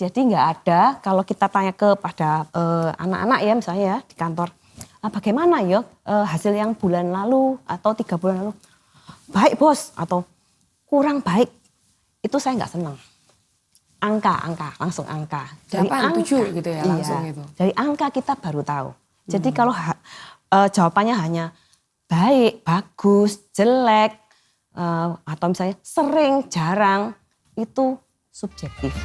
Jadi nggak ada kalau kita tanya kepada anak-anak ya misalnya ya di kantor, bagaimana ya hasil yang bulan lalu atau 3 bulan lalu? Baik bos atau kurang baik, itu saya nggak senang. Angka, langsung angka. Dari angka, 7 gitu ya langsung iya, itu. Dari angka kita baru tahu. Jadi kalau jawabannya hanya baik, bagus, jelek, atau misalnya sering, jarang, itu subjektif.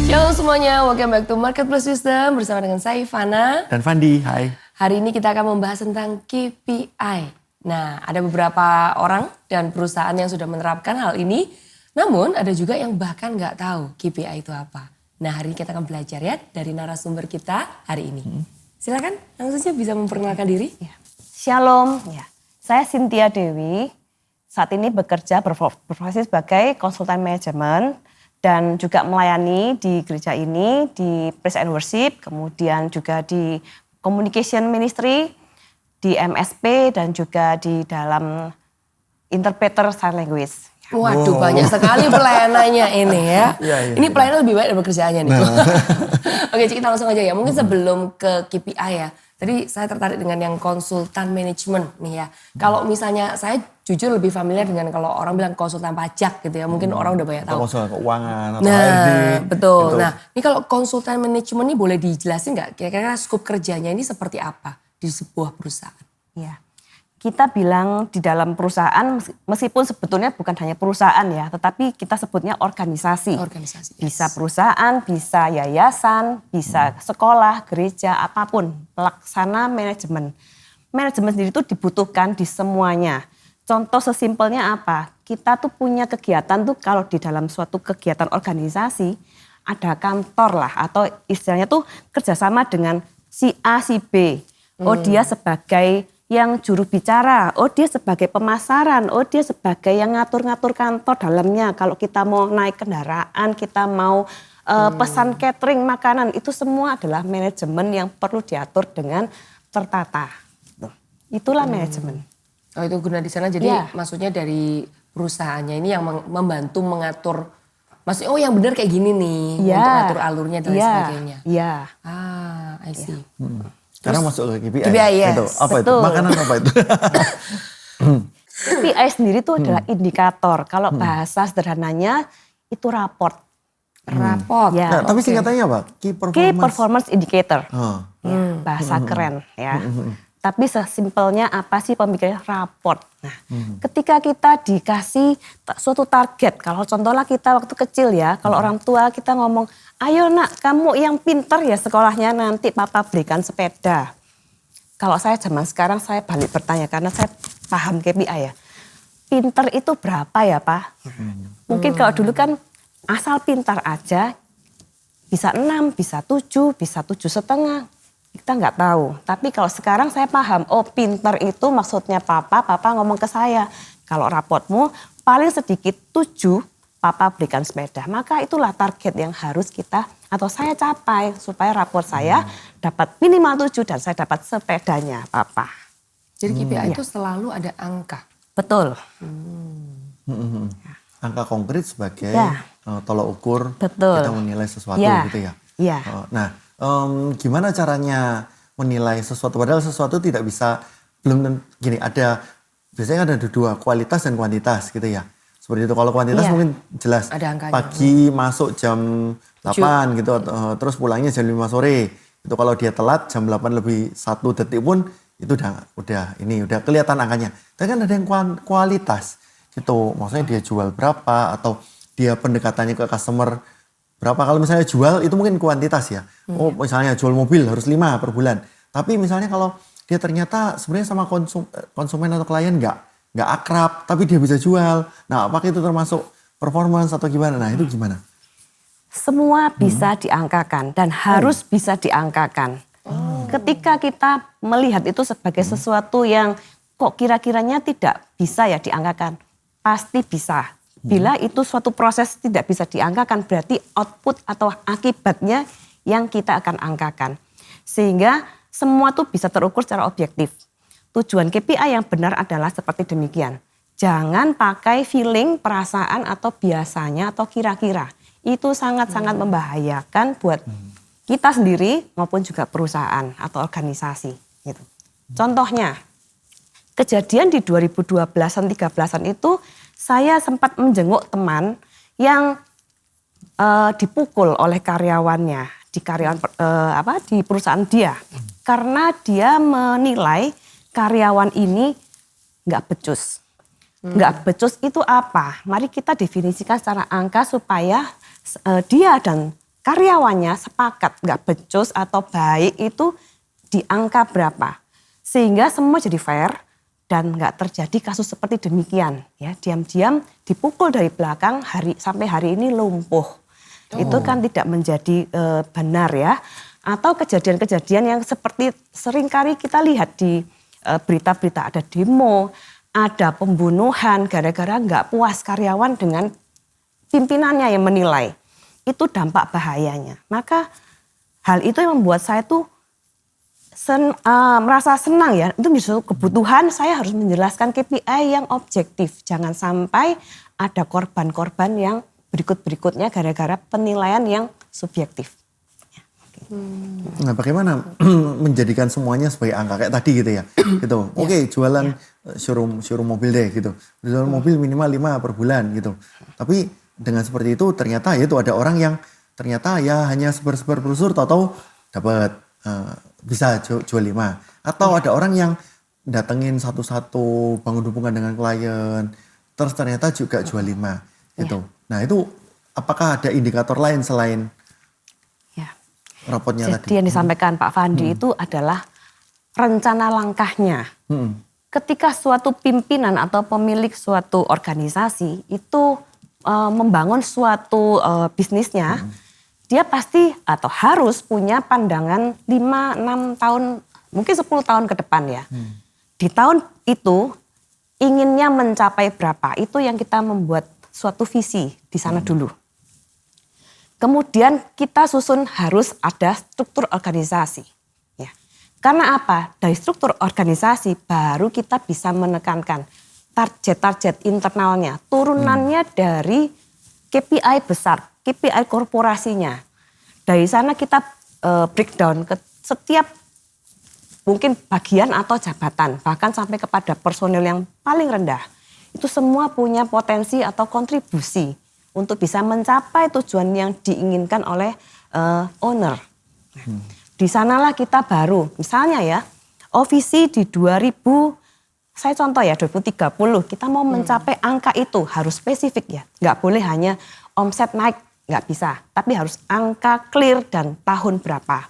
Halo semuanya, welcome back to Marketplace Wisdom bersama dengan saya Ivana. Dan Fandi, hai. Hari ini kita akan membahas tentang KPI. Nah, ada beberapa orang dan perusahaan yang sudah menerapkan hal ini. Namun ada juga yang bahkan nggak tahu KPI itu apa. Nah, hari ini kita akan belajar ya dari narasumber kita hari ini. Silakan, langsung saja bisa memperkenalkan diri. Ya. Shalom, ya. Saya Cynthia Dewi. Saat ini bekerja berprofesi sebagai konsultan manajemen dan juga melayani di gereja ini di Praise and Worship, kemudian juga di Communication Ministry, di MSP dan juga di dalam Interpreter Sign Language. Waduh, banyak sekali pelayanannya ini ya. Ini pelayanan lebih baik dari pekerjaannya nih. Oke, kita langsung aja ya. Mungkin sebelum ke KPI ya. Tadi saya tertarik dengan yang konsultan manajemen nih ya. Kalau misalnya saya jujur lebih familiar dengan kalau orang bilang konsultan pajak gitu ya. Mungkin orang udah banyak tahu. Konsultan keuangan atau Nah, HRD. betul. Gitu. Nah, ini kalau konsultan manajemen ini boleh dijelasin nggak? Kira-kira skop kerjanya ini seperti apa di sebuah perusahaan? Ya. Kita bilang di dalam perusahaan, meskipun sebetulnya bukan hanya perusahaan ya, tetapi kita sebutnya organisasi. Organisasi. Yes. Bisa perusahaan, bisa yayasan, bisa sekolah, gereja, apapun. Pelaksana manajemen. Manajemen sendiri itu dibutuhkan di semuanya. Contoh sesimpelnya apa? Kita tuh punya kegiatan tuh kalau di dalam suatu kegiatan organisasi, ada kantor lah atau istilahnya tuh kerjasama dengan si A, si B. Oh dia sebagai yang juru bicara, oh dia sebagai pemasaran, oh dia sebagai yang ngatur-ngatur kantor dalamnya. Kalau kita mau naik kendaraan, kita mau pesan catering, makanan, itu semua adalah manajemen yang perlu diatur dengan tertata. Itulah manajemen. Oh itu guna di sana, jadi maksudnya dari perusahaannya ini yang membantu mengatur, maksudnya oh yang benar kayak gini nih, untuk atur alurnya dan lain sebagainya. Iya. I see. Karena masuk ke KPI. KPI, yes. Gitu. Apa Betul. itu? Makanan apa itu? KPI sendiri itu adalah indikator. Kalau bahasa sederhananya itu raport. Raport. Ya. Nah, tapi singkatannya apa? Key Performance Indicator. Bahasa keren ya. Tapi sesimpelnya apa sih pemikirannya raport. Nah, ketika kita dikasih suatu target, kalau contohnya kita waktu kecil ya, kalau orang tua kita ngomong, ayo nak kamu yang pinter ya sekolahnya nanti papa belikan sepeda. Kalau saya zaman sekarang saya balik bertanya karena saya paham KPI ya. Pinter itu berapa ya Pak? Mungkin kalau dulu kan asal pintar aja bisa 6, bisa 7, bisa 7,5. Kita nggak tahu. Tapi kalau sekarang saya paham, oh pinter itu maksudnya papa ngomong ke saya. Kalau rapotmu paling sedikit 7, papa belikan sepeda. Maka itulah target yang harus kita atau saya capai supaya raport saya dapat minimal 7 dan saya dapat sepedanya papa. Jadi KPI itu selalu ada angka. Betul. Angka konkret sebagai tolak ukur Betul. kita menilai sesuatu gitu ya. Iya. Nah, gimana caranya menilai sesuatu? Padahal sesuatu tidak bisa, gini ada, biasanya ada dua, kualitas dan kuantitas gitu ya. Seperti itu, kalau kuantitas mungkin jelas. Ada angkanya. Pagi masuk jam 8 gitu, terus pulangnya jam 5 sore. Itu kalau dia telat jam 8 lebih 1 detik pun itu udah kelihatan angkanya. Tapi kan ada yang kualitas gitu, maksudnya dia jual berapa atau dia pendekatannya ke customer berapa. Kalau misalnya jual itu mungkin kuantitas ya. Oh misalnya jual mobil harus 5 per bulan. Tapi misalnya kalau dia ternyata sebenarnya sama konsumen atau klien nggak akrab, tapi dia bisa jual. Nah apakah itu termasuk performance atau gimana? Nah itu gimana? Semua bisa diangkakan dan harus bisa diangkakan. Ketika kita melihat itu sebagai sesuatu yang kok kira-kiranya tidak bisa ya diangkakan, pasti bisa. Bila itu suatu proses tidak bisa diangkakan, berarti output atau akibatnya yang kita akan angkakan. Sehingga semua itu bisa terukur secara objektif. Tujuan KPI yang benar adalah seperti demikian. Jangan pakai feeling, perasaan atau biasanya atau kira-kira. Itu sangat-sangat membahayakan buat kita sendiri maupun juga perusahaan atau organisasi. Gitu. Contohnya, kejadian di 2012-an, 13-an itu saya sempat menjenguk teman yang dipukul oleh karyawannya di perusahaan dia. Karena dia menilai karyawan ini nggak becus. Nggak becus itu apa? Mari kita definisikan secara angka supaya dia dan karyawannya sepakat nggak becus atau baik itu di angka berapa. Sehingga semua jadi fair dan nggak terjadi kasus seperti demikian. Ya, diam-diam dipukul dari belakang sampai hari ini lumpuh. Itu kan tidak menjadi benar ya. Atau kejadian-kejadian yang seperti seringkali kita lihat di berita-berita ada demo, ada pembunuhan gara-gara nggak puas karyawan dengan pimpinannya yang menilai. Itu dampak bahayanya. Maka hal itu yang membuat saya tuh merasa senang ya. Itu justru kebutuhan saya harus menjelaskan KPI yang objektif. Jangan sampai ada korban-korban yang berikut-berikutnya gara-gara penilaian yang subjektif. Nah, bagaimana menjadikan semuanya sebagai angka kayak tadi gitu ya. Gitu. Oke, jualan showroom mobil deh gitu. Jualan mobil minimal 5 per bulan gitu. Tapi dengan seperti itu ternyata ya itu ada orang yang ternyata ya hanya sebar-sebar brosur tahu-tahu dapat bisa jual 5. Atau ada orang yang datengin satu-satu, bangun hubungan dengan klien, terus ternyata juga jual 5 gitu. Nah, itu apakah ada indikator lain selain rapotnya tadi? Jadi yang disampaikan Pak Fandi itu adalah rencana langkahnya. Ketika suatu pimpinan atau pemilik suatu organisasi itu membangun suatu bisnisnya, dia pasti atau harus punya pandangan 5-6 tahun, mungkin 10 tahun ke depan ya. Di tahun itu inginnya mencapai berapa, itu yang kita membuat suatu visi di sana dulu. Kemudian kita susun harus ada struktur organisasi. Ya. Karena apa? Dari struktur organisasi baru kita bisa menekankan target-target internalnya. Turunannya dari KPI besar, KPI korporasinya. Dari sana kita breakdown ke setiap mungkin bagian atau jabatan. Bahkan sampai kepada personil yang paling rendah. Itu semua punya potensi atau kontribusi untuk bisa mencapai tujuan yang diinginkan oleh owner. Di sanalah kita baru, misalnya ya, visi di 2030, kita mau mencapai angka itu harus spesifik ya. Nggak boleh hanya omset naik, nggak bisa. Tapi harus angka clear dan tahun berapa.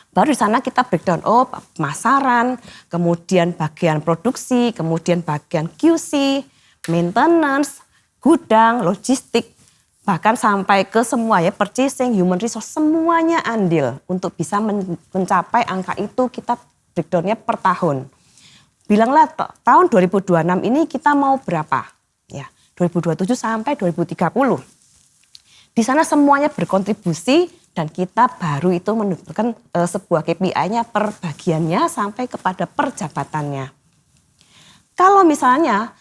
Baru di sana kita breakdown, pemasaran, kemudian bagian produksi, kemudian bagian QC, maintenance, gudang, logistik, bahkan sampai ke semua ya, purchasing, human resource, semuanya andil untuk bisa mencapai angka itu kita breakdownnya per tahun. Bilanglah tahun 2026 ini kita mau berapa? Ya, 2027 sampai 2030. Di sana semuanya berkontribusi dan kita baru itu menentukan sebuah KPI-nya per bagiannya sampai kepada per jabatannya. Kalau misalnya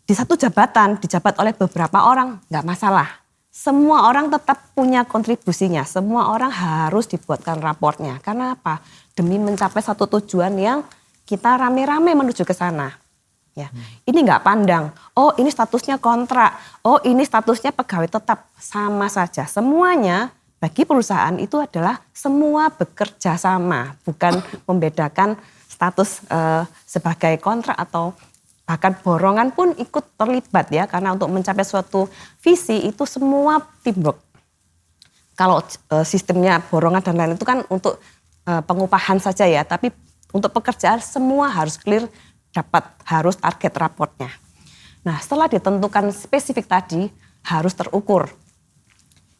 di satu jabatan dijabat oleh beberapa orang, nggak masalah. Semua orang tetap punya kontribusinya. Semua orang harus dibuatkan raportnya. Karena apa? Demi mencapai satu tujuan yang kita rame-rame menuju ke sana. Ya, ini nggak pandang. Oh, ini statusnya kontrak. Oh, ini statusnya pegawai tetap. Sama saja. Semuanya bagi perusahaan itu adalah semua bekerja sama, bukan membedakan status sebagai kontrak atau bahkan borongan pun ikut terlibat ya, karena untuk mencapai suatu visi itu semua teamwork. Kalau sistemnya borongan dan lain itu kan untuk pengupahan saja ya, tapi untuk pekerjaan semua harus clear, harus target raportnya. Nah, setelah ditentukan spesifik tadi harus terukur.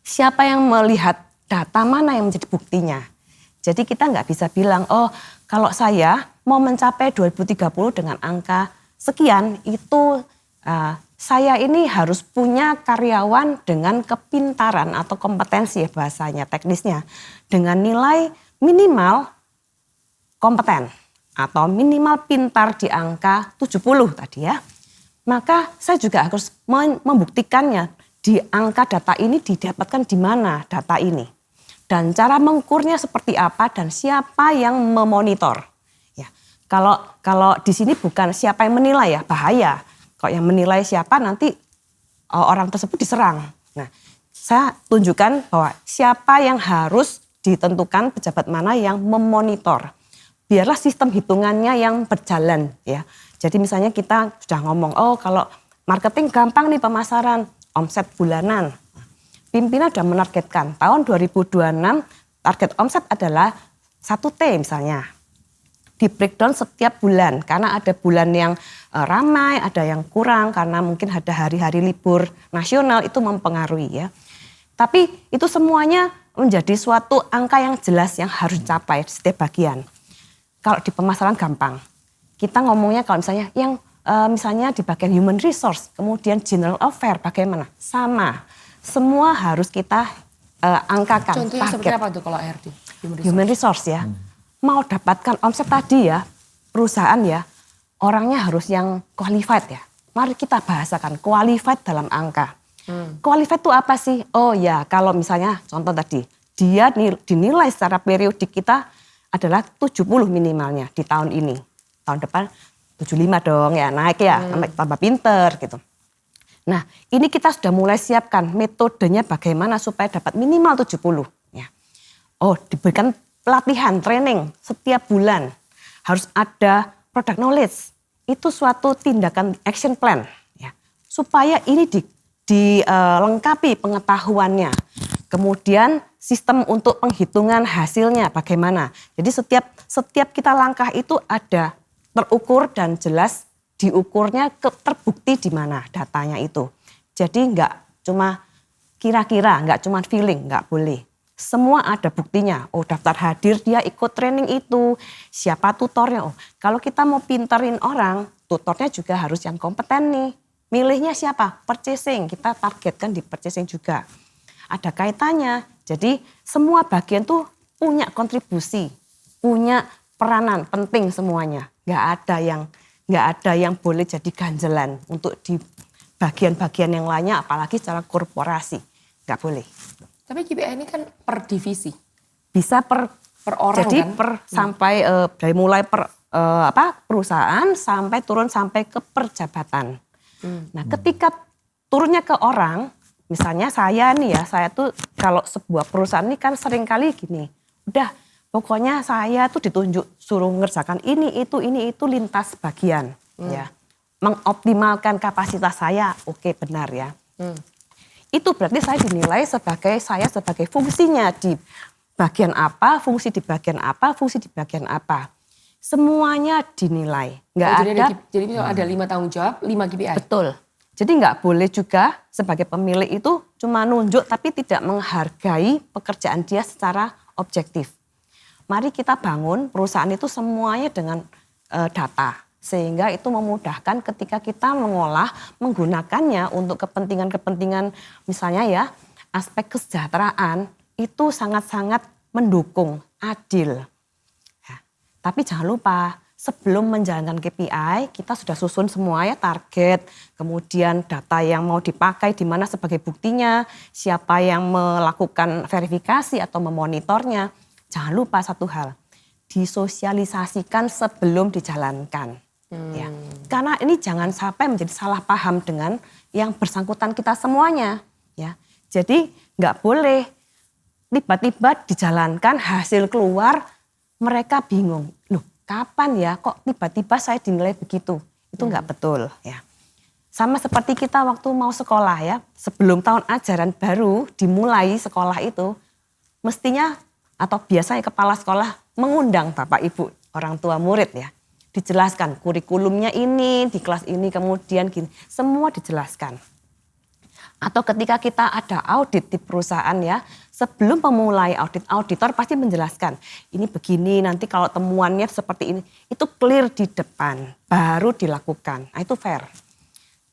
Siapa yang melihat data mana yang menjadi buktinya? Jadi kita nggak bisa bilang, kalau saya mau mencapai 2030 dengan angka sekian itu saya ini harus punya karyawan dengan kepintaran atau kompetensi ya bahasanya teknisnya dengan nilai minimal kompeten atau minimal pintar di angka 70 tadi ya. maka saya juga harus membuktikannya di angka data ini didapatkan di mana data ini. Dan cara mengukurnya seperti apa dan siapa yang memonitor. Ya, kalau di sini bukan siapa yang menilai ya, bahaya. Kalau yang menilai siapa nanti orang tersebut diserang. Nah, saya tunjukkan bahwa siapa yang harus ditentukan pejabat mana yang memonitor. Biarlah sistem hitungannya yang berjalan ya. Jadi misalnya kita sudah ngomong, oh kalau marketing gampang nih pemasaran, omset bulanan. Pimpinan sudah menargetkan tahun 2026 target omset adalah 1T misalnya. Di breakdown setiap bulan karena ada bulan yang ramai, ada yang kurang karena mungkin ada hari-hari libur nasional itu mempengaruhi ya. Tapi itu semuanya menjadi suatu angka yang jelas yang harus dicapai di setiap bagian. Kalau di pemasaran gampang. Kita ngomongnya kalau misalnya yang misalnya di bagian human resource, kemudian general affair bagaimana? Sama. Semua harus kita angkakan. Contohnya target. seperti apa tuh kalau RD? Human resource ya. Mau dapatkan omset tadi ya, perusahaan ya, orangnya harus yang qualified ya. Mari kita bahasakan qualified dalam angka. Qualified itu apa sih? Oh ya, kalau misalnya contoh tadi, dia dinilai secara periodik kita adalah 70 minimalnya di tahun ini. Tahun depan 75 dong ya, naik ya, tambah pinter gitu. Nah, ini kita sudah mulai siapkan metodenya bagaimana supaya dapat minimal 70 ya. Oh, diberikan pelatihan, training setiap bulan. Harus ada product knowledge. Itu suatu tindakan action plan ya. Supaya ini dilengkapi pengetahuannya. Kemudian sistem untuk penghitungan hasilnya bagaimana. Jadi setiap kita langkah itu ada terukur dan jelas diukurnya terbukti di mana datanya itu. Jadi enggak cuma kira-kira, enggak cuma feeling, enggak boleh. Semua ada buktinya. Oh, daftar hadir dia ikut training itu. Siapa tutornya? Oh, kalau kita mau pinterin orang, tutornya juga harus yang kompeten nih. Milihnya siapa? Purchasing. Kita targetkan di purchasing juga. Ada kaitannya. Jadi semua bagian tuh punya kontribusi, punya peranan penting semuanya. Nggak ada yang boleh jadi ganjelan untuk di bagian-bagian yang lainnya, apalagi secara korporasi. Nggak boleh. Tapi KPI ini kan per divisi. Bisa per orang jadi kan? Sampai dari mulai perusahaan sampai turun sampai ke perjabatan. Nah, ketika turunnya ke orang, misalnya saya nih ya, saya tuh kalau sebuah perusahaan ini kan seringkali gini, udah pokoknya saya tuh ditunjuk suruh ngerjakan ini itu lintas bagian ya. Mengoptimalkan kapasitas saya, oke benar ya. Itu berarti saya dinilai sebagai fungsinya di bagian apa, fungsi di bagian apa, fungsi di bagian apa. Semuanya dinilai. Jadi ada 5 tanggung jawab, 5 KPI. Betul. Jadi nggak boleh juga sebagai pemilik itu cuma nunjuk tapi tidak menghargai pekerjaan dia secara objektif. Mari kita bangun perusahaan itu semuanya dengan data. Sehingga itu memudahkan ketika kita mengolah, menggunakannya untuk kepentingan-kepentingan misalnya ya aspek kesejahteraan itu sangat-sangat mendukung, adil. Ya. Tapi jangan lupa sebelum menjalankan KPI kita sudah susun semua ya target, kemudian data yang mau dipakai di mana sebagai buktinya, siapa yang melakukan verifikasi atau memonitornya. Jangan lupa satu hal, disosialisasikan sebelum dijalankan. Ya. Karena ini jangan sampai menjadi salah paham dengan yang bersangkutan kita semuanya. Ya. Jadi nggak boleh tiba-tiba dijalankan hasil keluar mereka bingung. Loh kapan ya kok tiba-tiba saya dinilai begitu? Itu nggak betul ya. Sama seperti kita waktu mau sekolah ya. Sebelum tahun ajaran baru dimulai sekolah itu mestinya atau biasanya kepala sekolah mengundang Bapak Ibu orang tua murid ya. Dijelaskan kurikulumnya ini, di kelas ini kemudian gini. Semua dijelaskan. Atau ketika kita ada audit di perusahaan ya, sebelum memulai audit, auditor pasti menjelaskan. Ini begini, nanti kalau temuannya seperti ini. Itu clear di depan, baru dilakukan. Nah, itu fair.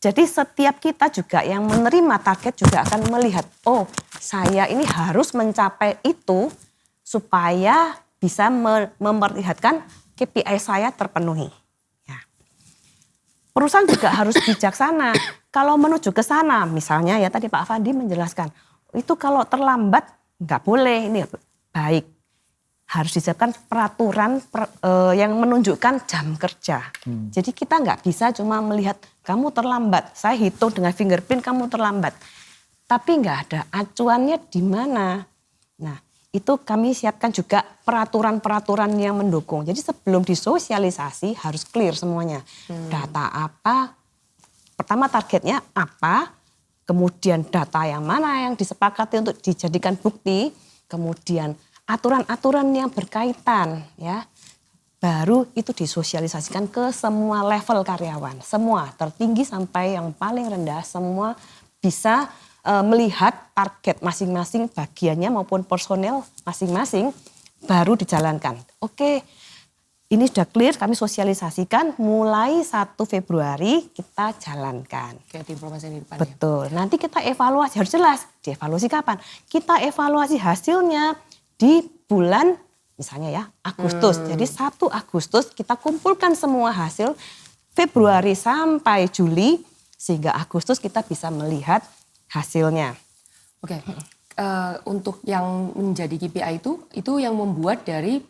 Jadi setiap kita juga yang menerima target juga akan melihat, oh saya ini harus mencapai itu supaya bisa memperlihatkan KPI saya terpenuhi. Ya. perusahaan juga harus bijaksana. Kalau menuju ke sana, misalnya ya tadi Pak Fandi menjelaskan, itu kalau terlambat nggak boleh, ini baik. Harus disiapkan peraturan yang menunjukkan jam kerja. Jadi kita nggak bisa cuma melihat kamu terlambat, saya hitung dengan fingerprint kamu terlambat. Tapi nggak ada acuannya di mana. Nah, itu kami siapkan juga peraturan-peraturan yang mendukung. Jadi sebelum disosialisasi harus clear semuanya. Data apa, pertama targetnya apa, kemudian data yang mana yang disepakati untuk dijadikan bukti, kemudian aturan-aturan yang berkaitan ya. Baru itu disosialisasikan ke semua level karyawan. Semua, tertinggi sampai yang paling rendah, semua bisa melihat target masing-masing bagiannya maupun personel masing-masing baru dijalankan. Oke, ini sudah clear, kami sosialisasikan mulai 1 Februari kita jalankan. Kayak di informasi di depan. Betul, nanti kita evaluasi, harus jelas dievaluasi kapan. Kita evaluasi hasilnya di bulan misalnya ya Agustus. Jadi 1 Agustus kita kumpulkan semua hasil Februari sampai Juli sehingga Agustus kita bisa melihat hasilnya. Oke, untuk yang menjadi KPI itu yang membuat dari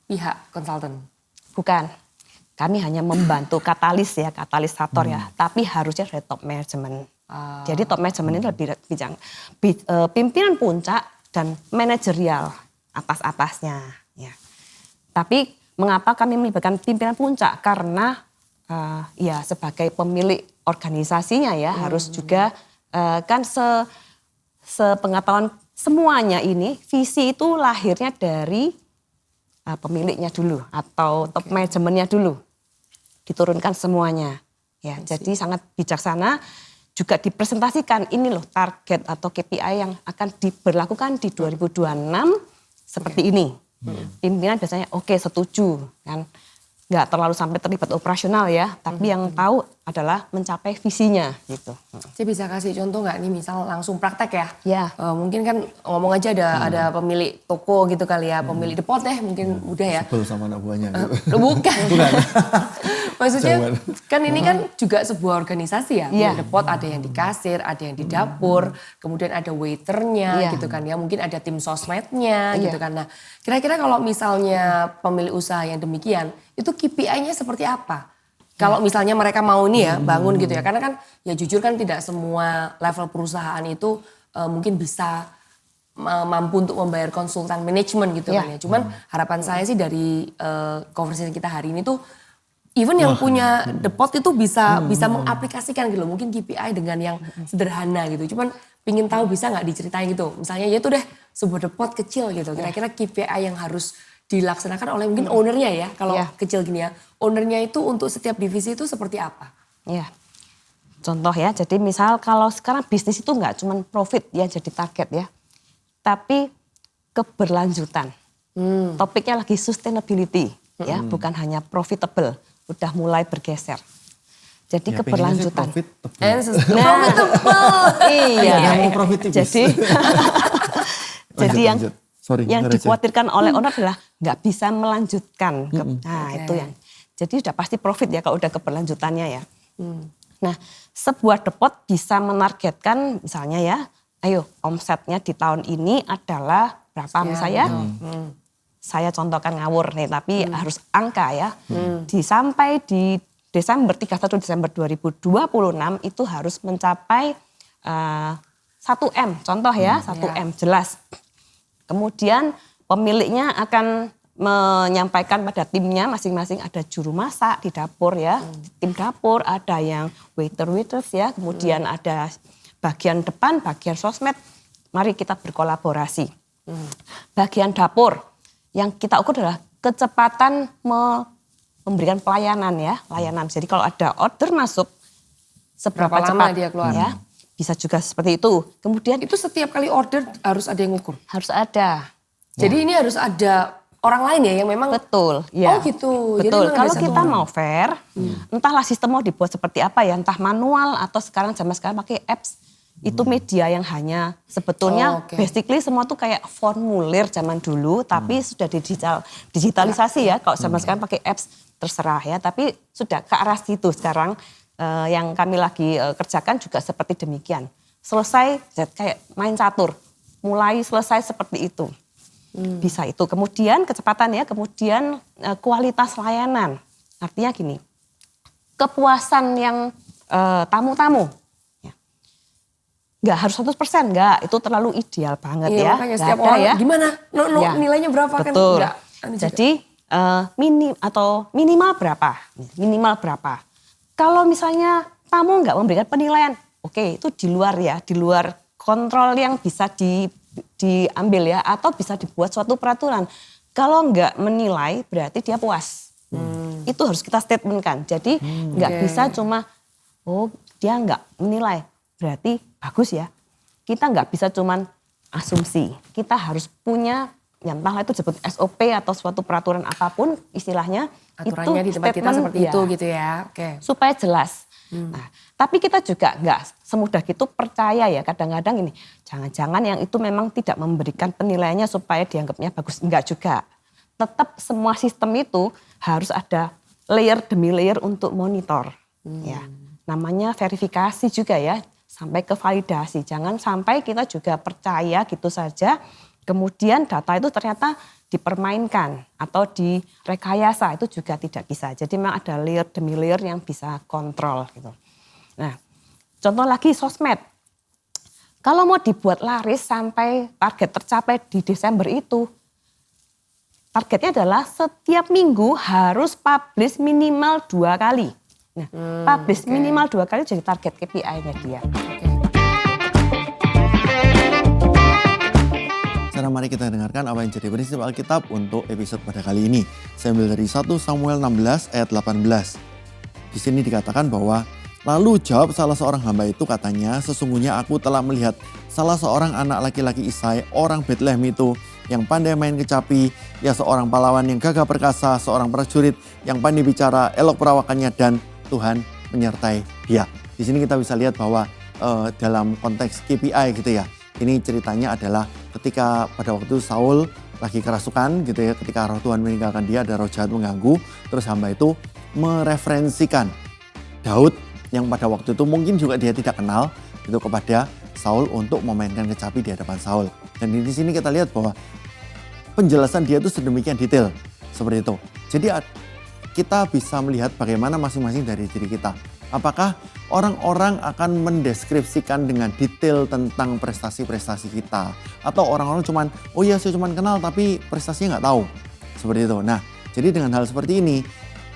pihak konsultan? Bukan, kami hanya membantu katalisator ya, tapi harusnya dari top management. Jadi top management ini lebih bijak, pimpinan puncak dan manajerial atas-atasnya. Ya. Tapi mengapa kami melibatkan pimpinan puncak? Karena ya sebagai pemilik organisasinya ya harus juga kan sepengetahuan semuanya ini visi itu lahirnya dari pemiliknya dulu atau top manajemennya dulu diturunkan semuanya ya. Jadi sangat bijaksana juga dipresentasikan ini loh target atau KPI yang akan diberlakukan di 2026 seperti ini. Pimpinan biasanya oke, setuju kan. Nggak terlalu sampai terlibat operasional ya, tapi yang tahu adalah mencapai visinya gitu. Saya bisa kasih contoh nggak nih, misal langsung praktek ya? Ya. Mungkin kan ngomong aja ada pemilik toko gitu kali ya, pemilik depot mungkin mudah ya. Sebel sama anak buahnya. Bukan. Maksudnya kan ini kan juga sebuah organisasi ya. Iya. Depot ada yang di kasir, ada yang di dapur, kemudian ada waiternya Iya. gitu kan ya. Mungkin ada tim sosmednya gitu kan. Nah, kira-kira kalau misalnya pemilik usaha yang demikian, itu KPI-nya seperti apa? Kalau misalnya mereka mau nih ya bangun gitu ya. Karena kan ya jujur kan tidak semua level perusahaan itu mungkin bisa mampu untuk membayar konsultan manajemen gitu kan ya. Cuman harapan saya sih dari conversation kita hari ini tuh even yang punya depot itu bisa mengaplikasikan gitu loh. Mungkin KPI dengan yang sederhana gitu. Cuman pingin tahu bisa nggak diceritain gitu. Misalnya ya itu deh sebuah depot kecil gitu. Kira-kira KPI yang harus dilaksanakan oleh mungkin ownernya ya. Kalau kecil gini ya. Ownernya itu untuk setiap divisi itu seperti apa? Ya, contoh ya. Jadi misal kalau sekarang bisnis itu nggak cuma profit ya jadi target ya. Tapi keberlanjutan. Topiknya lagi sustainability ya. Bukan hanya profitable. Udah mulai bergeser. Jadi Ya, keberlanjutan. Profitable. Iya. Yang mau profit tipis. Jadi yang Sorry, yang Raja. dikhawatirkan oleh owner adalah nggak bisa melanjutkan. Itu yang. Jadi udah pasti profit ya kalau udah keberlanjutannya ya. Nah, sebuah depot bisa menargetkan misalnya ya, ayo omsetnya di tahun ini adalah berapa misalnya. Saya contohkan ngawur nih, tapi harus angka ya. Sampai di Desember 31 Desember 2026 itu harus mencapai 1M. Contoh ya, 1M jelas. Kemudian pemiliknya akan menyampaikan pada timnya masing-masing, ada juru masak di dapur ya, tim dapur, ada yang waiters ya, kemudian ada bagian depan, bagian sosmed, mari kita berkolaborasi. Bagian dapur yang kita ukur adalah kecepatan memberikan pelayanan ya, layanan. Jadi kalau ada order masuk seberapa Berapa lama cepat dia keluar? ya, bisa juga seperti itu. Kemudian Itu setiap kali order harus ada yang ngukur? harus ada. Jadi ini harus ada orang lain ya yang memang... Betul, ya. Oh gitu. Jadi Betul. memang Kalau ada satu kita orang. mau fair, entahlah sistem mau dibuat seperti apa ya, entah manual atau sekarang zaman sekarang pakai apps. Itu media yang hanya sebetulnya basically semua tuh kayak formulir zaman dulu, tapi sudah digitalisasi ya. Kalau zaman sekarang pakai apps terserah ya, tapi sudah ke arah situ sekarang yang kami lagi kerjakan juga seperti demikian. Selesai kayak main catur, mulai selesai seperti itu. Bisa itu. Kemudian kecepatan ya, kemudian kualitas layanan. Artinya gini, kepuasan yang tamu-tamu. Ya. Nggak harus 100%, nggak. Itu terlalu ideal banget ya. Makanya setiap orang ya. gimana? Ya. Nilainya berapa Betul. kan? Jadi minimal berapa? Minimal berapa? Kalau misalnya tamu nggak memberikan penilaian, oke, itu di luar ya, di luar kontrol yang bisa diambil ya, atau bisa dibuat suatu peraturan. Kalau nggak menilai berarti dia puas. Itu harus kita statementkan. Jadi nggak bisa cuma, dia nggak menilai, berarti bagus ya. Kita nggak bisa cuman asumsi. Kita harus punya, yang entahlah itu disebut SOP atau suatu peraturan apapun istilahnya. Aturannya itu di tempat kita seperti itu gitu ya. Oke. Supaya jelas. Nah, tapi kita juga nggak semudah gitu percaya ya, kadang-kadang ini jangan-jangan yang itu memang tidak memberikan penilaiannya supaya dianggapnya bagus, enggak juga. Tetap semua sistem itu harus ada layer demi layer untuk monitor. Ya, namanya verifikasi juga ya, sampai ke validasi. Jangan sampai kita juga percaya gitu saja, kemudian data itu ternyata dipermainkan atau direkayasa, itu juga tidak bisa. Jadi memang ada layer demi layer yang bisa kontrol gitu. Nah, contoh lagi sosmed. Kalau mau dibuat laris sampai target tercapai di Desember itu, targetnya adalah setiap minggu harus publish minimal 2 kali. Nah, publish minimal 2 kali jadi target KPI-nya dia. Sekarang mari kita dengarkan apa yang jadi prinsip Alkitab untuk episode pada kali ini. Saya ambil dari 1 Samuel 16 ayat 18. Di sini dikatakan bahwa, lalu jawab salah seorang hamba itu, katanya, sesungguhnya aku telah melihat salah seorang anak laki-laki Isai, orang Betlehem itu, yang pandai main kecapi, ia seorang pahlawan yang gagah perkasa, seorang prajurit yang pandai bicara, elok perawakannya, dan Tuhan menyertai dia. Di sini kita bisa lihat bahwa dalam konteks KPI gitu ya, ini ceritanya adalah ketika pada waktu Saul lagi kerasukan gitu ya, ketika roh Tuhan meninggalkan dia, ada roh jahat mengganggu, terus hamba itu mereferensikan Daud yang pada waktu itu mungkin juga dia tidak kenal itu kepada Saul untuk memainkan kecapi di hadapan Saul. Dan di sini kita lihat bahwa penjelasan dia itu sedemikian detail seperti itu. Jadi kita bisa melihat bagaimana masing-masing dari diri kita. Apakah orang-orang akan mendeskripsikan dengan detail tentang prestasi-prestasi kita, atau orang-orang cuman, oh iya saya cuman kenal tapi prestasinya nggak tahu, seperti itu. Nah, jadi dengan hal seperti ini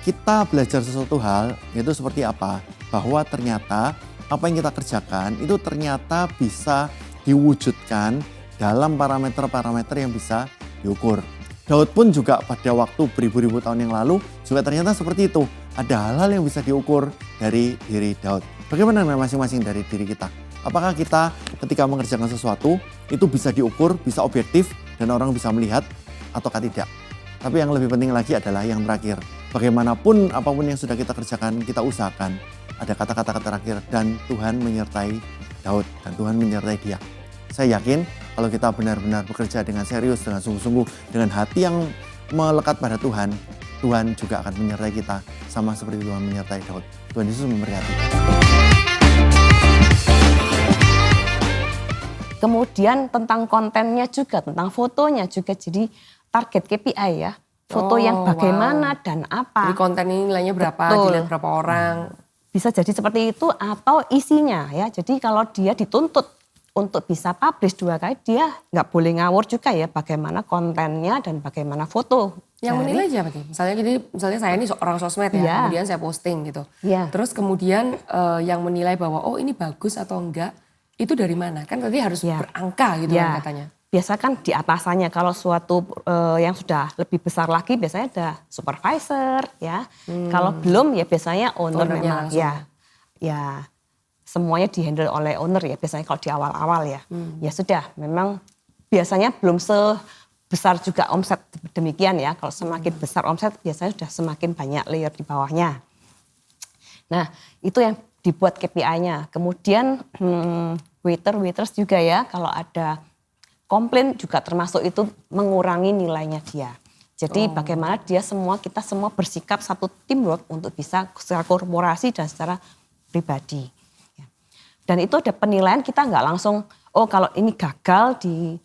kita belajar sesuatu hal, yaitu seperti apa, bahwa ternyata apa yang kita kerjakan itu ternyata bisa diwujudkan dalam parameter-parameter yang bisa diukur. Daud pun juga pada waktu beribu-ribu tahun yang lalu juga ternyata seperti itu. Ada hal-hal yang bisa diukur dari diri Daud. Bagaimana masing-masing dari diri kita? Apakah kita ketika mengerjakan sesuatu itu bisa diukur, bisa objektif, dan orang bisa melihat ataukah tidak? Tapi yang lebih penting lagi adalah yang terakhir. Bagaimanapun apapun yang sudah kita kerjakan, kita usahakan. Ada kata-kata terakhir, dan Tuhan menyertai Daud, dan Tuhan menyertai dia. Saya yakin kalau kita benar-benar bekerja dengan serius, dengan sungguh-sungguh, dengan hati yang melekat pada Tuhan, Tuhan juga akan menyertai kita sama seperti Tuhan menyertai Daud. Tuhan Yesus memberkati. Kemudian tentang kontennya juga, tentang fotonya juga, jadi target KPI ya. Foto yang bagaimana dan apa. Jadi konten ini nilainya berapa, dilihat berapa orang. Bisa jadi seperti itu atau isinya ya. Jadi kalau dia dituntut untuk bisa publish 2 kali, dia nggak boleh ngawur juga ya bagaimana kontennya dan bagaimana foto. Yang menilai siapa nih? Misalnya saya ini orang sosmed ya, kemudian saya posting gitu. Terus kemudian yang menilai bahwa oh ini bagus atau enggak, itu dari mana? Kan tadi harus berangka gitu kan katanya. Biasa kan di atasannya, kalau suatu yang sudah lebih besar lagi biasanya ada supervisor ya. Kalau belum ya biasanya owner memang ya semuanya dihandle oleh owner ya biasanya kalau di awal-awal ya. Ya sudah, memang biasanya belum sebesar juga omset demikian ya. Kalau semakin besar omset biasanya sudah semakin banyak layer di bawahnya. Nah, itu yang dibuat KPI-nya. Kemudian waiters juga ya, kalau ada komplain juga termasuk itu mengurangi nilainya dia. Jadi bagaimana kita semua bersikap satu teamwork untuk bisa secara korporasi dan secara pribadi. Ya. Dan itu ada penilaian, kita nggak langsung, oh kalau ini gagal di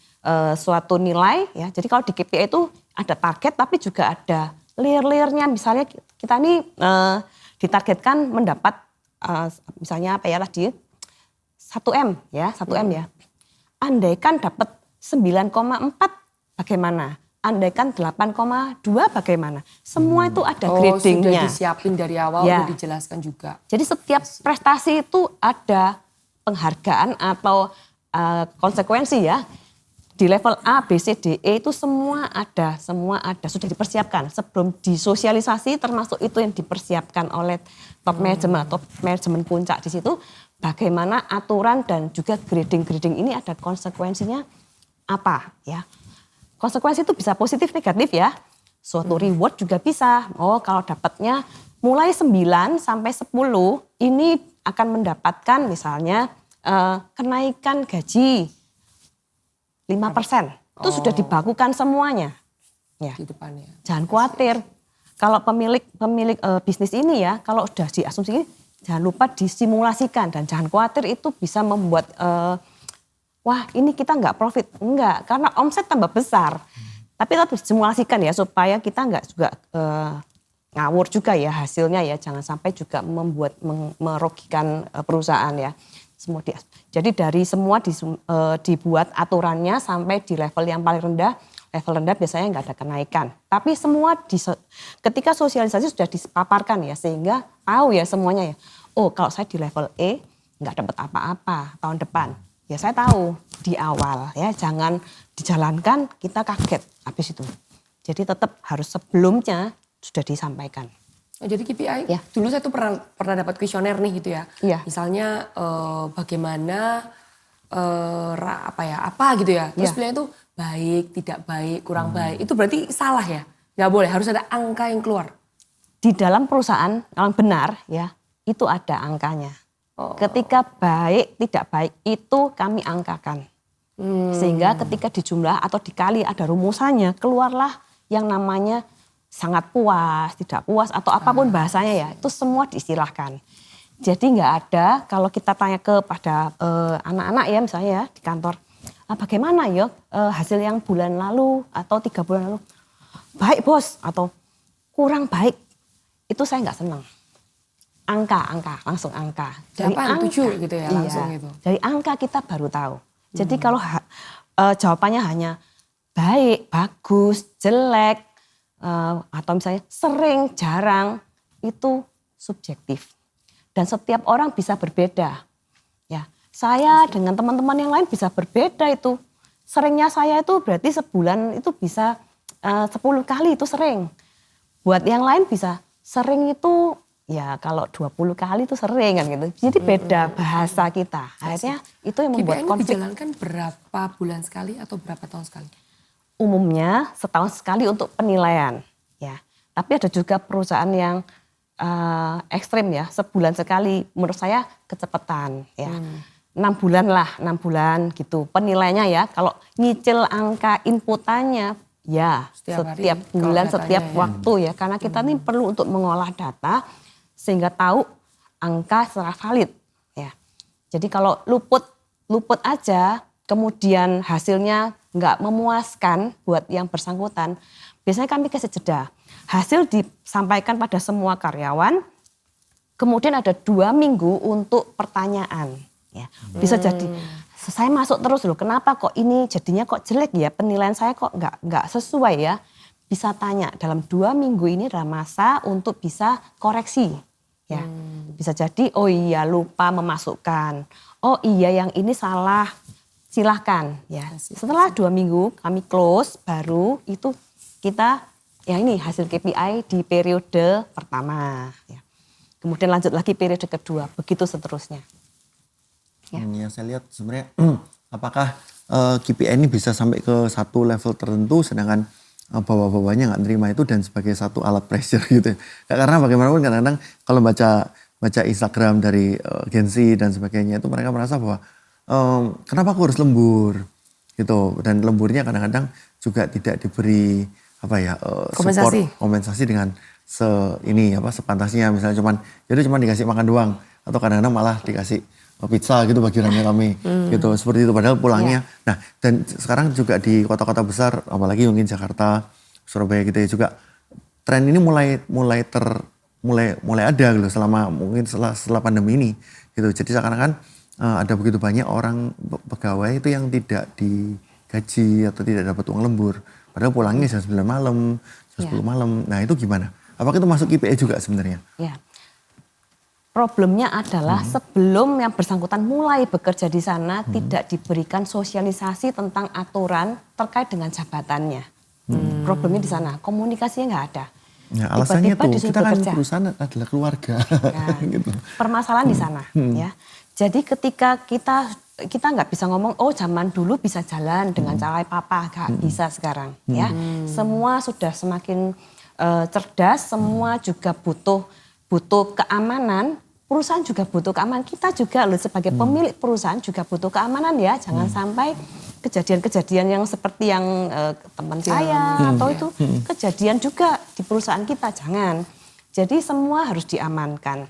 suatu nilai, ya. Jadi kalau di KPI itu ada target tapi juga ada layer-layernya. Misalnya kita ini ditargetkan mendapat misalnya apa ya tadi 1M ya, 1M ya. Andaikan dapat 9,4 bagaimana? Andaikan 8,2 bagaimana? Semua itu ada gradingnya. Sudah disiapin dari awal, ya. Udah dijelaskan juga. Jadi setiap prestasi itu ada penghargaan atau konsekuensi ya. Di level A, B, C, D, E itu semua ada, sudah dipersiapkan. Sebelum disosialisasi termasuk itu yang dipersiapkan oleh top management atau manajemen puncak di situ. Bagaimana aturan dan juga grading-grading ini ada konsekuensinya apa ya. Konsekuensi itu bisa positif negatif ya. Suatu reward juga bisa. Oh kalau dapatnya mulai 9 sampai 10 ini akan mendapatkan misalnya kenaikan gaji 5%. Itu sudah dibakukan semuanya. Ya. Di depannya. Jangan khawatir. Kalau pemilik bisnis ini ya, kalau sudah diasumsi jangan lupa disimulasikan dan jangan khawatir itu bisa membuat wah ini kita nggak profit. Enggak, karena omset tambah besar. Tapi tetap disimulasikan ya supaya kita nggak juga ngawur juga ya hasilnya ya. Jangan sampai juga merugikan perusahaan ya. Jadi dari semua dibuat aturannya sampai di level yang paling rendah. Level rendah biasanya nggak ada kenaikan. Tapi semua ketika sosialisasi sudah dipaparkan ya sehingga tahu ya semuanya ya. Oh kalau saya di level E nggak dapat apa-apa tahun depan. Ya saya tahu di awal ya jangan dijalankan kita kaget habis itu. Jadi tetap harus sebelumnya sudah disampaikan. Jadi KPI, ya. Dulu saya tuh pernah dapat kuesioner nih gitu ya. Ya. Misalnya bagaimana apa gitu ya. Terus bilangnya tuh baik, tidak baik, kurang baik. Itu berarti salah ya? Nggak boleh, harus ada angka yang keluar. Di dalam perusahaan yang benar ya itu ada angkanya. Ketika baik, tidak baik itu kami angkakan. Sehingga ketika dijumlah atau dikali ada rumusannya keluarlah yang namanya sangat puas, tidak puas atau apapun bahasanya ya itu semua diistilahkan. Jadi nggak ada kalau kita tanya kepada anak-anak ya misalnya ya di kantor, bagaimana ya hasil yang bulan lalu atau 3 bulan lalu, baik bos atau kurang baik, itu saya nggak senang. Angka, langsung angka. Dari angka, 7 gitu ya langsung iya, itu. Dari angka kita baru tahu. Jadi kalau jawabannya hanya baik, bagus, jelek, atau misalnya sering, jarang, itu subjektif. Dan setiap orang bisa berbeda. Ya, saya dengan teman-teman yang lain bisa berbeda itu. Seringnya saya itu berarti sebulan itu bisa 10 kali itu sering. Buat yang lain bisa sering itu ya kalau 20 kali itu sering kan gitu. Jadi beda bahasa kita. Akhirnya itu yang membuat konflik. Dijalankan berapa bulan sekali atau berapa tahun sekali? Umumnya setahun sekali untuk penilaian ya. Tapi ada juga perusahaan yang ekstrim ya, sebulan sekali menurut saya kecepatan ya. 6 bulan lah, 6 bulan gitu penilaiannya ya. Kalau nyicil angka inputannya ya setiap bulan, setiap waktu ya. Karena kita ini perlu untuk mengolah data sehingga tahu angka secara valid ya. Jadi kalau luput aja kemudian hasilnya nggak memuaskan buat yang bersangkutan, biasanya kami kasih jeda. Hasil disampaikan pada semua karyawan, kemudian ada 2 minggu untuk pertanyaan. Ya, bisa jadi saya masuk terus loh, kenapa kok ini jadinya kok jelek ya, penilaian saya kok nggak sesuai ya. Bisa tanya dalam 2 minggu ini adalah masa untuk bisa koreksi. Ya, bisa jadi oh iya lupa memasukkan, oh iya yang ini salah. Silahkan ya. Setelah 2 minggu kami close baru itu kita ya ini hasil KPI di periode pertama. Ya. Kemudian lanjut lagi periode kedua, begitu seterusnya. Ya, saya lihat sebenarnya apakah KPI ini bisa sampai ke satu level tertentu sedangkan bawah-bawahnya nggak nerima itu dan sebagai satu alat pressure gitu. Ya, karena bagaimanapun kadang-kadang kalau baca Instagram dari Gen Z dan sebagainya itu mereka merasa bahwa kenapa aku harus lembur gitu, dan lemburnya kadang-kadang juga tidak diberi support kompensasi dengan ini apa sepantasnya, misalnya cuman dikasih makan doang atau kadang-kadang malah dikasih pizza gitu bagi rame-rame gitu seperti itu, padahal pulangnya. Nah, dan sekarang juga di kota-kota besar apalagi mungkin Jakarta, Surabaya gitu ya, juga tren ini mulai ada gitu selama mungkin setelah pandemi ini gitu. Jadi seakan-akan ada begitu banyak orang pegawai itu yang tidak digaji atau tidak dapat uang lembur, padahal pulangnya jam 9 malam, jam 10 malam. Nah, itu gimana? Apakah itu masuk KPI juga sebenarnya? Ya. Problemnya adalah sebelum yang bersangkutan mulai bekerja di sana tidak diberikan sosialisasi tentang aturan terkait dengan jabatannya. Problemnya di sana, komunikasinya nggak ada. Ya, alasannya Tiba-tiba tuh kita kan bekerja. perusahaan adalah keluarga. Nah, gitu. Permasalahan di sana, ya. Jadi ketika kita nggak bisa ngomong, oh zaman dulu bisa jalan dengan cara papa, nggak bisa sekarang, ya. Semua sudah semakin cerdas, semua juga butuh keamanan. Perusahaan juga butuh keamanan. Kita juga loh sebagai pemilik perusahaan juga butuh keamanan ya. Jangan sampai kejadian-kejadian yang seperti yang teman saya atau itu kejadian juga di perusahaan kita, jangan. Jadi semua harus diamankan.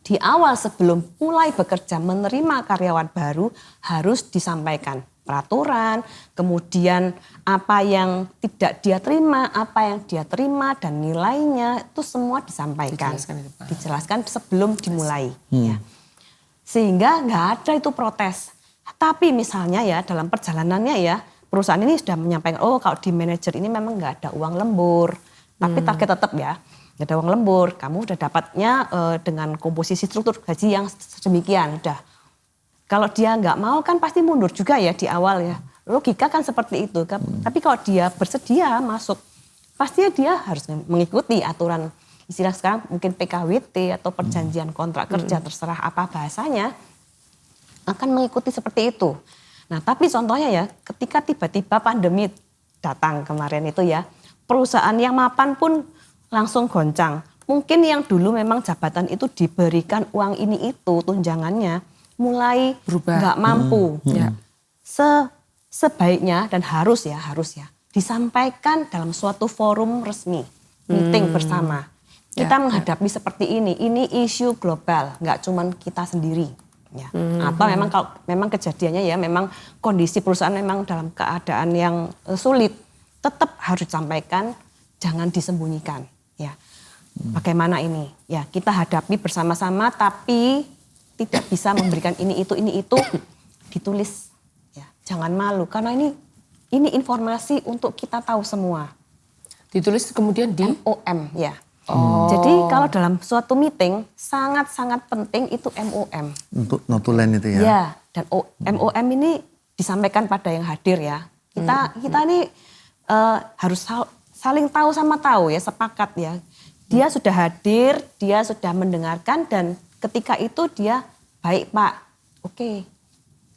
Di awal sebelum mulai bekerja menerima karyawan baru harus disampaikan peraturan, kemudian apa yang tidak dia terima, apa yang dia terima dan nilainya itu semua disampaikan. Dijelaskan sebelum dimulai. Ya. Sehingga nggak ada itu protes. Tapi misalnya ya dalam perjalanannya ya perusahaan ini sudah menyampaikan, oh kalau di manajer ini memang nggak ada uang lembur. Tapi target tetap ya, nggak ada uang lembur. Kamu udah dapatnya dengan komposisi struktur gaji yang sedemikian. Udah. Kalau dia nggak mau kan pasti mundur juga ya di awal ya. Logika kan seperti itu. Tapi kalau dia bersedia masuk, pasti dia harus mengikuti aturan istilah sekarang mungkin PKWT atau perjanjian kontrak kerja terserah apa bahasanya. Akan mengikuti seperti itu. Nah tapi contohnya ya ketika tiba-tiba pandemi datang kemarin itu ya. Perusahaan yang mapan pun langsung goncang. Mungkin yang dulu memang jabatan itu diberikan uang ini itu tunjangannya. Mulai berubah, nggak mampu. Sebaiknya dan harus ya disampaikan dalam suatu forum resmi, meeting bersama. Kita menghadapi seperti ini isu global, nggak cuman kita sendiri. Ya. Atau memang kalau memang kejadiannya ya memang kondisi perusahaan memang dalam keadaan yang sulit, tetap harus disampaikan, jangan disembunyikan. Ya, bagaimana ini? Ya kita hadapi bersama-sama, tapi tidak bisa memberikan ini itu ditulis. Ya, jangan malu karena ini informasi untuk kita tahu semua. Ditulis kemudian di MOM ya. Jadi kalau dalam suatu meeting sangat-sangat penting itu MOM. Untuk notulen itu ya. Ya, dan MOM ini disampaikan pada yang hadir ya. Kita ini harus saling tahu sama tahu ya, sepakat ya. Dia sudah hadir, dia sudah mendengarkan dan ketika itu dia baik Pak, oke,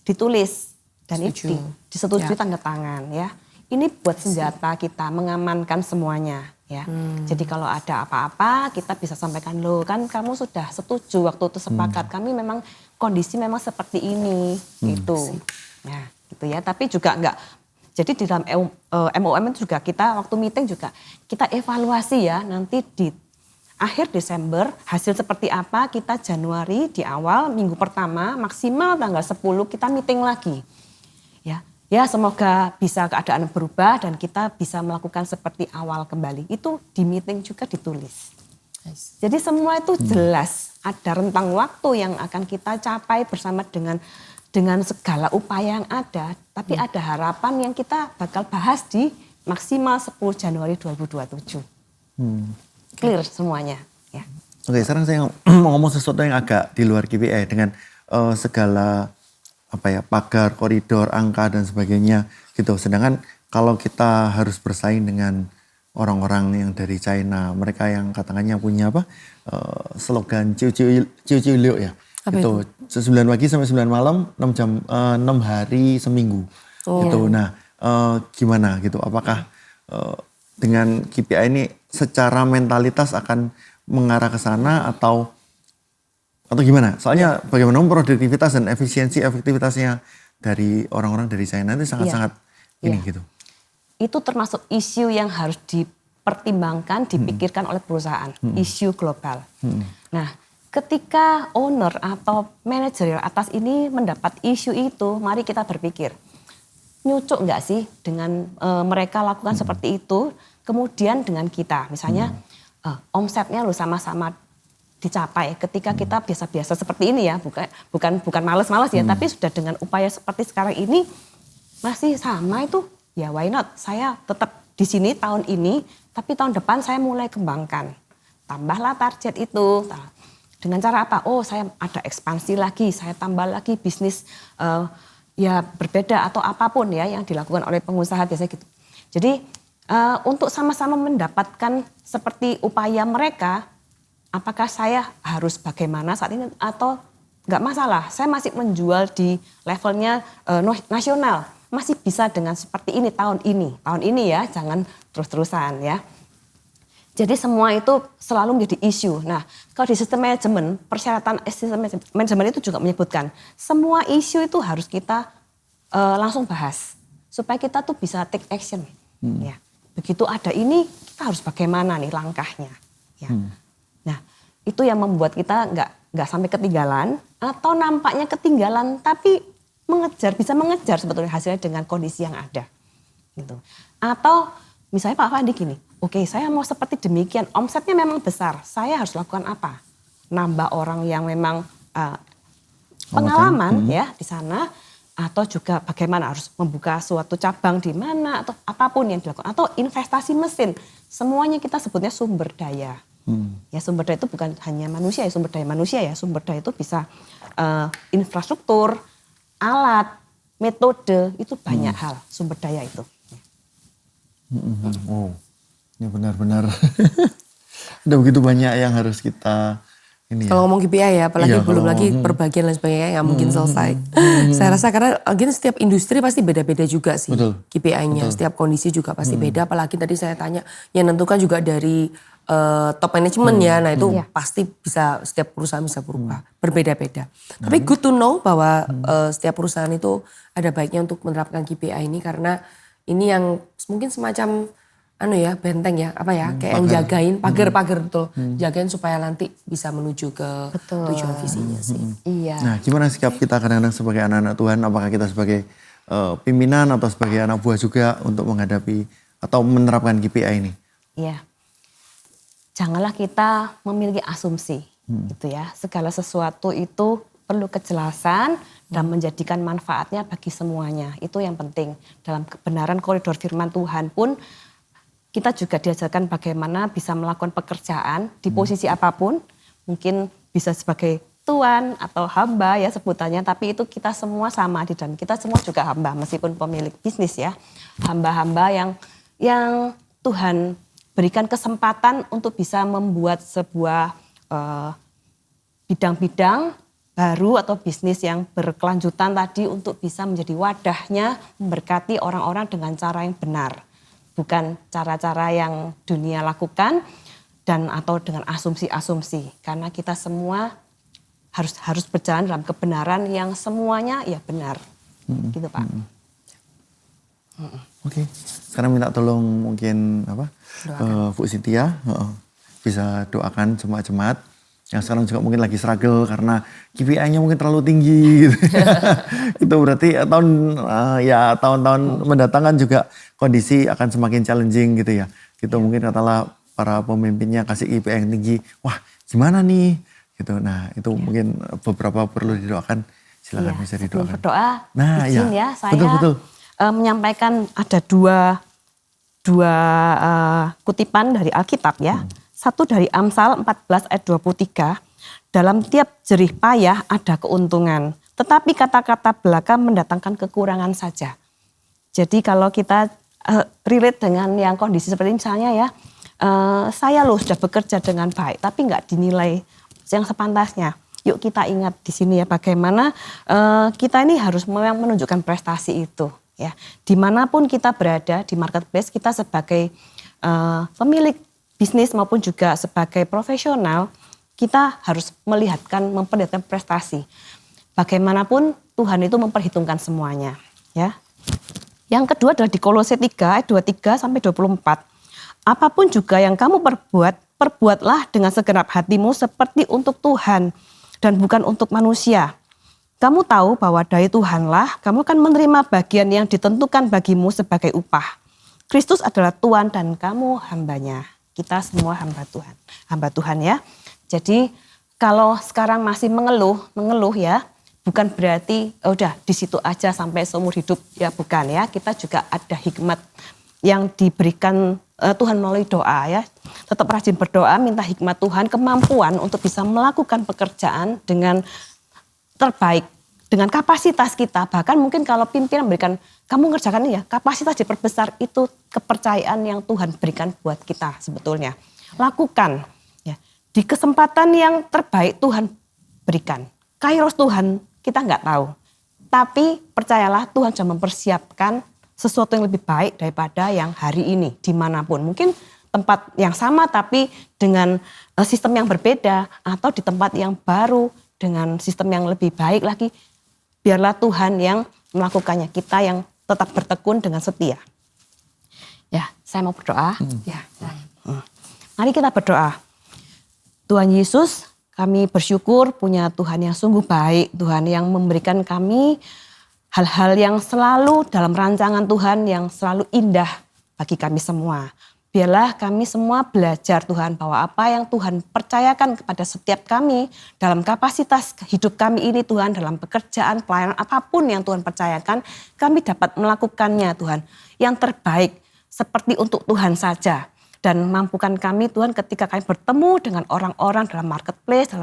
ditulis dan itu disetujui tanda tangan ya. Ini buat senjata kita mengamankan semuanya ya. Jadi kalau ada apa-apa kita bisa sampaikan loh kan kamu sudah setuju waktu itu sepakat kami memang kondisi memang seperti ini itu. Ya gitu ya. Tapi juga enggak. Jadi di dalam MOM itu juga kita waktu meeting juga kita evaluasi ya nanti di akhir Desember hasil seperti apa kita Januari di awal minggu pertama maksimal tanggal 10 kita meeting lagi. Ya semoga bisa keadaan berubah dan kita bisa melakukan seperti awal kembali. Itu di meeting juga ditulis. Jadi semua itu jelas ada rentang waktu yang akan kita capai bersama dengan segala upaya yang ada. Tapi ada harapan yang kita bakal bahas di maksimal 10 Januari 2027. Clear semuanya. Ya. Oke, sekarang saya mau ngomong sesuatu yang agak di luar KPI dengan segala pagar, koridor, angka dan sebagainya gitu. Sedangkan kalau kita harus bersaing dengan orang-orang yang dari China, mereka yang katanya punya slogan ciu ciu liu ya. Itu 9 pagi sampai 9 malam, 6 hari seminggu. Gitu. Nah, gimana gitu? Apakah dengan KPI ini secara mentalitas akan mengarah ke sana atau gimana? Soalnya bagaimana produktivitas dan efektivitasnya dari orang-orang dari China itu sangat-sangat ini gitu. Itu termasuk isu yang harus dipertimbangkan, dipikirkan oleh perusahaan, isu global. Nah, ketika owner atau manajer atas ini mendapat isu itu, mari kita berpikir, nyucuk nggak sih dengan mereka lakukan seperti itu, kemudian dengan kita, misalnya omsetnya lo sama-sama dicapai ketika kita biasa-biasa seperti ini ya, bukan males-males ya, tapi sudah dengan upaya seperti sekarang ini masih sama itu, ya why not? Saya tetap di sini tahun ini, tapi tahun depan saya mulai kembangkan, tambahlah target itu. Dengan cara apa? Oh, saya ada ekspansi lagi, saya tambah lagi bisnis ya berbeda atau apapun ya yang dilakukan oleh pengusaha biasanya gitu. Jadi untuk sama-sama mendapatkan seperti upaya mereka, apakah saya harus bagaimana saat ini atau nggak masalah. Saya masih menjual di levelnya nasional, masih bisa dengan seperti ini tahun ini ya, jangan terus-terusan ya. Jadi semua itu selalu menjadi isu. Nah, kalau di sistem manajemen, persyaratan sistem manajemen itu juga menyebutkan semua isu itu harus kita langsung bahas supaya kita tuh bisa take action. Ya, begitu ada ini kita harus bagaimana nih langkahnya. Ya. Nah, itu yang membuat kita nggak sampai ketinggalan atau nampaknya ketinggalan tapi bisa mengejar sebetulnya hasilnya dengan kondisi yang ada. Gitu. Atau misalnya Pak Fandi gini. Oke, saya mau seperti demikian, omsetnya memang besar, saya harus lakukan apa? Nambah orang yang memang pengalaman ya di sana, atau juga bagaimana harus membuka suatu cabang di mana, atau apapun yang dilakukan, atau investasi mesin, semuanya kita sebutnya sumber daya. Ya sumber daya itu bukan hanya manusia ya, sumber daya manusia ya, sumber daya itu bisa infrastruktur, alat, metode, itu banyak hal sumber daya itu. Oh. Ini benar-benar ada begitu banyak yang harus kita ini ya. Kalau ngomong KPI ya, apalagi belum lagi perbagian dan sebagainya yang mungkin selesai. Saya rasa karena again setiap industri pasti beda-beda juga sih KPI-nya. Setiap kondisi juga pasti beda. Apalagi tadi saya tanya yang menentukan juga dari top management ya. Nah itu pasti bisa setiap perusahaan bisa berubah, berbeda-beda. Tapi good to know bahwa setiap perusahaan itu ada baiknya untuk menerapkan KPI ini karena ini yang mungkin semacam benteng ya, kayak yang jagain pagar-pagar betul. Jagain supaya nanti bisa menuju ke tujuan visinya sih. Iya. Nah, gimana sikap kita kadang-kadang sebagai anak-anak Tuhan, apakah kita sebagai pimpinan atau sebagai anak buah juga untuk menghadapi atau menerapkan KPI ini? Iya. Janganlah kita memiliki asumsi gitu ya. Segala sesuatu itu perlu kejelasan dan menjadikan manfaatnya bagi semuanya. Itu yang penting. Dalam kebenaran koridor firman Tuhan pun kita juga diajarkan bagaimana bisa melakukan pekerjaan di posisi apapun. Mungkin bisa sebagai tuan atau hamba ya sebutannya. Tapi itu kita semua sama di dalam. Kita semua juga hamba meskipun pemilik bisnis ya. Hamba-hamba yang Tuhan berikan kesempatan untuk bisa membuat sebuah bidang-bidang baru atau bisnis yang berkelanjutan tadi untuk bisa menjadi wadahnya memberkati orang-orang dengan cara yang benar. Bukan cara-cara yang dunia lakukan dan atau dengan asumsi-asumsi. Karena kita semua harus berjalan dalam kebenaran yang semuanya ya benar. Gitu Pak. Oke. Sekarang minta tolong mungkin Bu Cynthia bisa doakan jemaat-jemaat yang sekarang juga mungkin lagi struggle karena KPI-nya mungkin terlalu tinggi gitu. Itu berarti tahun-tahun mendatang kan juga kondisi akan semakin challenging gitu ya. Gitu mungkin katalah para pemimpinnya kasih KPI yang tinggi. Wah, gimana nih? Gitu. Nah, itu mungkin beberapa perlu didoakan. Silakan bisa didoakan. Berdoa, nah, izin ya saya betul. Menyampaikan ada dua kutipan dari Alkitab ya. Satu dari Amsal 14 ayat 23, dalam tiap jerih payah ada keuntungan, tetapi kata-kata belaka mendatangkan kekurangan saja. Jadi kalau kita relate dengan yang kondisi seperti ini, misalnya ya, saya sudah bekerja dengan baik, tapi nggak dinilai yang sepantasnya. Yuk kita ingat di sini ya bagaimana kita ini harus memang menunjukkan prestasi itu. Ya, dimanapun kita berada di marketplace, kita sebagai pemilik bisnis maupun juga sebagai profesional, kita harus memperlihatkan prestasi. Bagaimanapun Tuhan itu memperhitungkan semuanya. Ya. Yang kedua adalah di Kolose 3 ayat 23 sampai 24. apapun juga yang kamu perbuatlah dengan segenap hatimu seperti untuk Tuhan dan bukan untuk manusia. Kamu tahu bahwa dari Tuhanlah kamu akan menerima bagian yang ditentukan bagimu sebagai upah. Kristus adalah Tuhan dan kamu hambanya. Kita semua hamba Tuhan ya. Jadi kalau sekarang masih mengeluh ya, bukan berarti udah di situ aja sampai seumur hidup, ya bukan ya. Kita juga ada hikmat yang diberikan Tuhan melalui doa ya. Tetap rajin berdoa, minta hikmat Tuhan, kemampuan untuk bisa melakukan pekerjaan dengan terbaik, dengan kapasitas kita. Bahkan mungkin kalau pimpinan memberikan, kamu ngerjakan ini ya, kapasitas diperbesar, itu kepercayaan yang Tuhan berikan buat kita sebetulnya. Lakukan ya, di kesempatan yang terbaik Tuhan berikan. Kairos Tuhan kita nggak tahu, tapi percayalah Tuhan sudah mempersiapkan sesuatu yang lebih baik daripada yang hari ini dimanapun. Mungkin tempat yang sama tapi dengan sistem yang berbeda, atau di tempat yang baru dengan sistem yang lebih baik lagi. Biarlah Tuhan yang melakukannya, kita yang tetap bertekun dengan setia. Ya, saya mau berdoa. Ya, Mari kita berdoa. Tuhan Yesus, kami bersyukur punya Tuhan yang sungguh baik, Tuhan yang memberikan kami hal-hal yang selalu dalam rancangan Tuhan yang selalu indah bagi kami semua. Biarlah kami semua belajar Tuhan bahwa apa yang Tuhan percayakan kepada setiap kami dalam kapasitas hidup kami ini Tuhan, dalam pekerjaan, pelayanan, apapun yang Tuhan percayakan, kami dapat melakukannya Tuhan. Yang terbaik seperti untuk Tuhan saja. Dan mampukan kami Tuhan ketika kami bertemu dengan orang-orang dalam marketplace,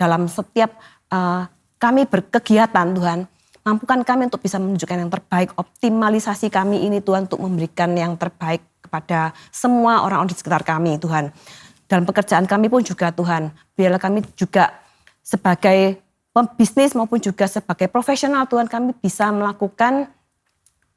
dalam setiap kami berkegiatan Tuhan. Mampukan kami untuk bisa menunjukkan yang terbaik, optimalisasi kami ini Tuhan untuk memberikan yang terbaik kepada semua orang-orang di sekitar kami Tuhan. Dalam pekerjaan kami pun juga Tuhan, biarlah kami juga sebagai pembisnis maupun juga sebagai profesional Tuhan, kami bisa melakukan,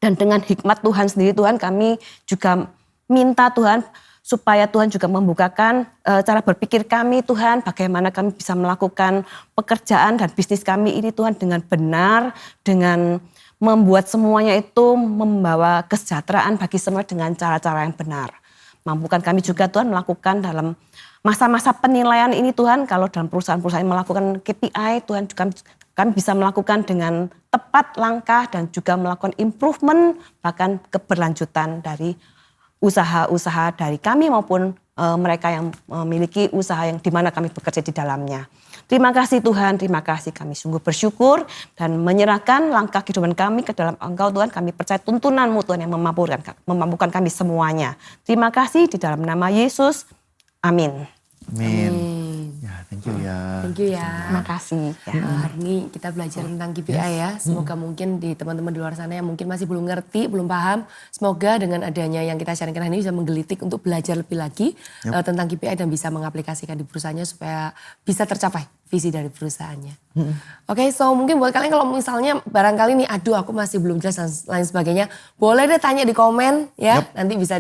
dan dengan hikmat Tuhan sendiri Tuhan, kami juga minta Tuhan supaya Tuhan juga membukakan cara berpikir kami Tuhan, bagaimana kami bisa melakukan pekerjaan dan bisnis kami ini Tuhan dengan benar, dengan membuat semuanya itu membawa kesejahteraan bagi semua dengan cara-cara yang benar. Mampukan kami juga Tuhan melakukan dalam masa-masa penilaian ini Tuhan, kalau dalam perusahaan-perusahaan melakukan KPI Tuhan, kami bisa melakukan dengan tepat langkah dan juga melakukan improvement, bahkan keberlanjutan dari usaha-usaha dari kami maupun mereka yang memiliki usaha yang di mana kami bekerja di dalamnya. Terima kasih Tuhan, terima kasih, kami sungguh bersyukur dan menyerahkan langkah kehidupan kami ke dalam Engkau Tuhan. Kami percaya tuntunan-Mu Tuhan yang memampukan kami semuanya. Terima kasih di dalam nama Yesus. Amin. Amin. Ya, thank you ya. Thank you ya. Terima kasih. Ya. Hari ini kita belajar tentang KPI ya. Semoga mungkin di teman-teman di luar sana yang mungkin masih belum ngerti, belum paham. Semoga dengan adanya yang kita sharingkan hari ini bisa menggelitik untuk belajar lebih lagi tentang KPI dan bisa mengaplikasikan di perusahaannya supaya bisa tercapai visi dari perusahaannya. Oke, so mungkin buat kalian kalau misalnya barangkali nih, aduh aku masih belum jelas dan lain sebagainya. Boleh deh tanya di komen ya. Nanti bisa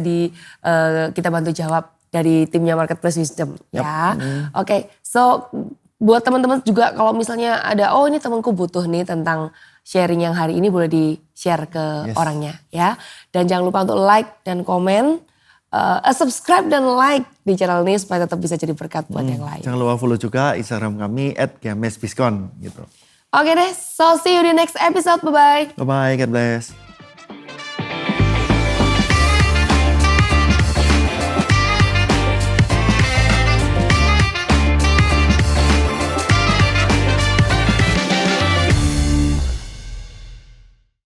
kita bantu jawab dari timnya Marketplace Wisdom ya. Oke, so buat teman-teman juga kalau misalnya ada, oh ini temanku butuh nih tentang sharing yang hari ini, boleh di-share ke orangnya ya. Dan jangan lupa untuk like dan komen, subscribe dan like di channel ini supaya tetap bisa jadi berkat buat yang lain. Jangan lupa follow juga Instagram kami @GamesBiskon gitu. Oke deh, so see you di next episode, bye-bye. Bye-bye, God bless.